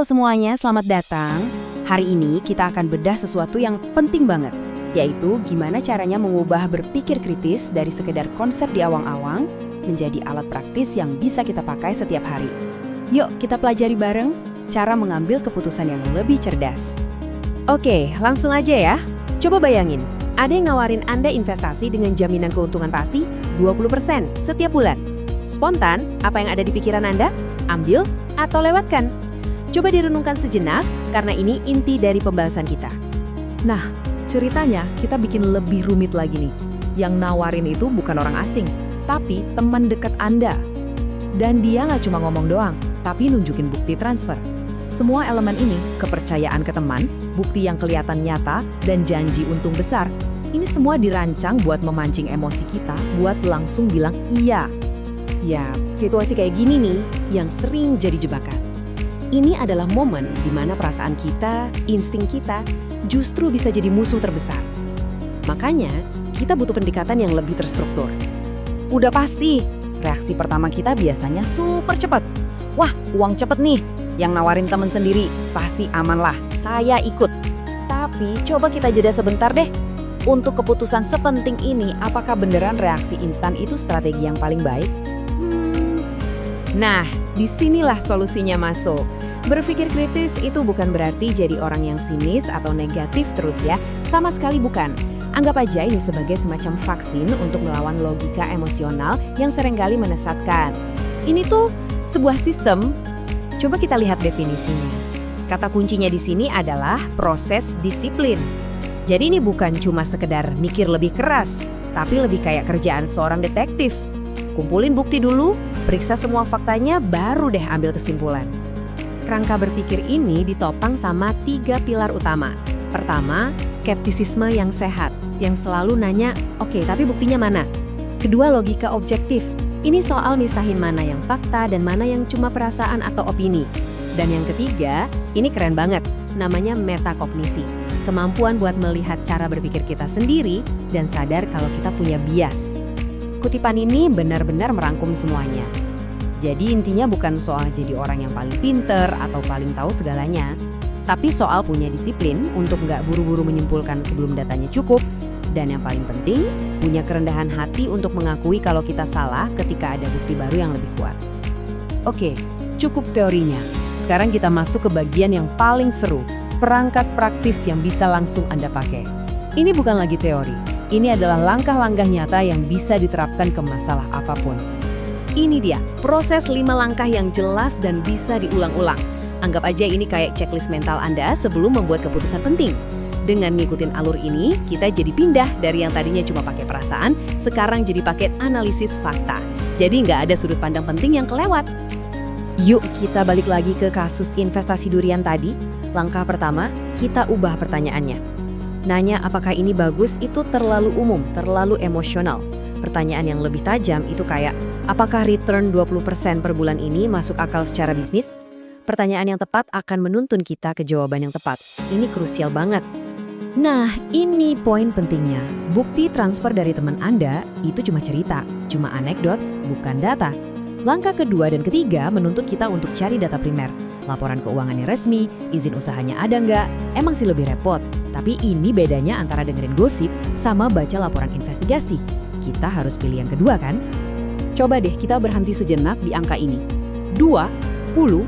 Halo semuanya, selamat datang. Hari ini kita akan bedah sesuatu yang penting banget, yaitu gimana caranya mengubah berpikir kritis dari sekedar konsep di awang-awang menjadi alat praktis yang bisa kita pakai setiap hari. Yuk kita pelajari bareng cara mengambil keputusan yang lebih cerdas. Oke, langsung aja ya. Coba bayangin, ada yang ngawarin Anda investasi dengan jaminan keuntungan pasti 20% setiap bulan. Spontan, apa yang ada di pikiran Anda? Ambil atau lewatkan? Coba direnungkan sejenak, karena ini inti dari pembahasan kita. Nah, ceritanya kita bikin lebih rumit lagi nih. Yang nawarin itu bukan orang asing, tapi teman dekat Anda. Dan dia nggak cuma ngomong doang, tapi nunjukin bukti transfer. Semua elemen ini, kepercayaan ke teman, bukti yang kelihatan nyata, dan janji untung besar, ini semua dirancang buat memancing emosi kita buat langsung bilang iya. Ya, situasi kayak gini nih yang sering jadi jebakan. Ini adalah momen di mana perasaan kita, insting kita, justru bisa jadi musuh terbesar. Makanya, kita butuh pendekatan yang lebih terstruktur. Udah pasti, reaksi pertama kita biasanya super cepat. Wah, uang cepet nih, yang nawarin temen sendiri, pasti aman lah, saya ikut. Tapi coba kita jeda sebentar deh. Untuk keputusan sepenting ini, apakah beneran reaksi instan itu strategi yang paling baik? Nah, disinilah solusinya masuk. Berpikir kritis itu bukan berarti jadi orang yang sinis atau negatif terus ya, sama sekali bukan. Anggap aja ini sebagai semacam vaksin untuk melawan logika emosional yang seringkali menyesatkan. Ini tuh sebuah sistem. Coba kita lihat definisinya. Kata kuncinya di sini adalah proses disiplin. Jadi ini bukan cuma sekedar mikir lebih keras, tapi lebih kayak kerjaan seorang detektif. Kumpulin bukti dulu, periksa semua faktanya, baru deh ambil kesimpulan. Kerangka berpikir ini ditopang sama 3 pilar utama. Pertama, skeptisisme yang sehat, yang selalu nanya, oke, tapi buktinya mana? Kedua, logika objektif. Ini soal misahin mana yang fakta dan mana yang cuma perasaan atau opini. Dan yang ketiga, ini keren banget, namanya metakognisi. Kemampuan buat melihat cara berpikir kita sendiri dan sadar kalau kita punya bias. Kutipan ini benar-benar merangkum semuanya. Jadi intinya bukan soal jadi orang yang paling pinter atau paling tahu segalanya, tapi soal punya disiplin untuk nggak buru-buru menyimpulkan sebelum datanya cukup, dan yang paling penting, punya kerendahan hati untuk mengakui kalau kita salah ketika ada bukti baru yang lebih kuat. Oke, cukup teorinya. Sekarang kita masuk ke bagian yang paling seru, perangkat praktis yang bisa langsung Anda pakai. Ini bukan lagi teori. Ini adalah langkah-langkah nyata yang bisa diterapkan ke masalah apapun. Ini dia, proses 5 langkah yang jelas dan bisa diulang-ulang. Anggap aja ini kayak checklist mental Anda sebelum membuat keputusan penting. Dengan ngikutin alur ini, kita jadi pindah dari yang tadinya cuma pakai perasaan, sekarang jadi pakai analisis fakta. Jadi nggak ada sudut pandang penting yang kelewat. Yuk kita balik lagi ke kasus investasi durian tadi. Langkah pertama, kita ubah pertanyaannya. Nanya apakah ini bagus itu terlalu umum, terlalu emosional. Pertanyaan yang lebih tajam itu kayak, apakah return 20% per bulan ini masuk akal secara bisnis? Pertanyaan yang tepat akan menuntun kita ke jawaban yang tepat. Ini krusial banget. Nah, ini poin pentingnya. Bukti transfer dari teman Anda itu cuma cerita, cuma anekdot, bukan data. Langkah kedua dan ketiga menuntut kita untuk cari data primer. Laporan keuangannya resmi, izin usahanya ada nggak, emang sih lebih repot. Tapi ini bedanya antara dengerin gosip sama baca laporan investigasi. Kita harus pilih yang kedua kan? Coba deh kita berhenti sejenak di angka ini. 20%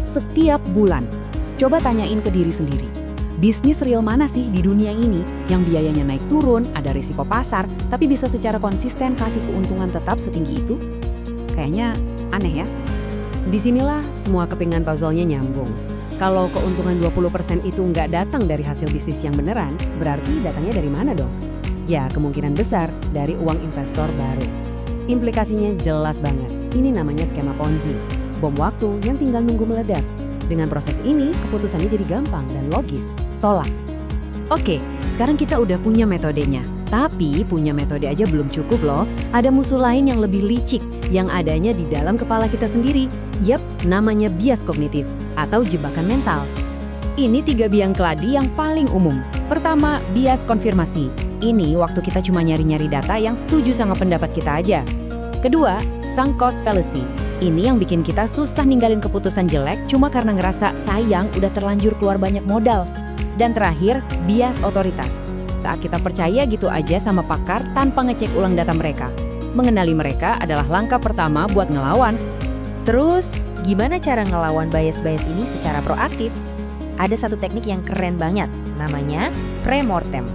setiap bulan. Coba tanyain ke diri sendiri. Bisnis real mana sih di dunia ini yang biayanya naik turun, ada risiko pasar, tapi bisa secara konsisten kasih keuntungan tetap setinggi itu? Kayaknya aneh ya. Disinilah semua kepingan puzzle-nya nyambung. Kalau keuntungan 20% itu nggak datang dari hasil bisnis yang beneran, berarti datangnya dari mana dong? Ya, kemungkinan besar dari uang investor baru. Implikasinya jelas banget. Ini namanya skema Ponzi. Bom waktu yang tinggal nunggu meledak. Dengan proses ini, keputusannya jadi gampang dan logis. Tolak. Oke, sekarang kita udah punya metodenya. Tapi punya metode aja belum cukup loh. Ada musuh lain yang lebih licik, yang adanya di dalam kepala kita sendiri. Yap, namanya bias kognitif atau jebakan mental. Ini 3 biang keladi yang paling umum. Pertama, bias konfirmasi. Ini waktu kita cuma nyari-nyari data yang setuju sama pendapat kita aja. Kedua, sunk cost fallacy. Ini yang bikin kita susah ninggalin keputusan jelek cuma karena ngerasa sayang udah terlanjur keluar banyak modal. Dan terakhir, bias otoritas. Saat kita percaya gitu aja sama pakar tanpa ngecek ulang data mereka. Mengenali mereka adalah langkah pertama buat ngelawan. Terus, gimana cara ngelawan bias-bias ini secara proaktif? Ada satu teknik yang keren banget, namanya premortem.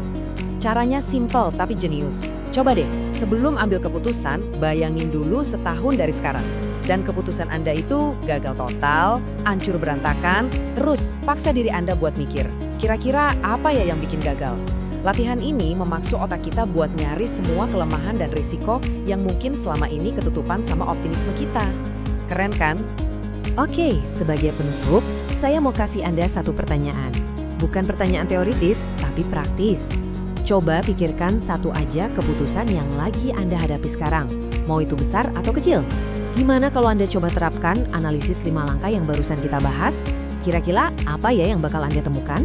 Caranya simpel tapi jenius. Coba deh, sebelum ambil keputusan, bayangin dulu setahun dari sekarang. Dan keputusan Anda itu gagal total, hancur berantakan, terus paksa diri Anda buat mikir, kira-kira apa ya yang bikin gagal? Latihan ini memaksa otak kita buat nyari semua kelemahan dan risiko yang mungkin selama ini ketutupan sama optimisme kita. Keren kan? Oke, sebagai penutup, saya mau kasih Anda satu pertanyaan. Bukan pertanyaan teoritis, tapi praktis. Coba pikirkan satu aja keputusan yang lagi Anda hadapi sekarang, mau itu besar atau kecil. Gimana kalau Anda coba terapkan analisis 5 langkah yang barusan kita bahas? Kira-kira apa ya yang bakal Anda temukan?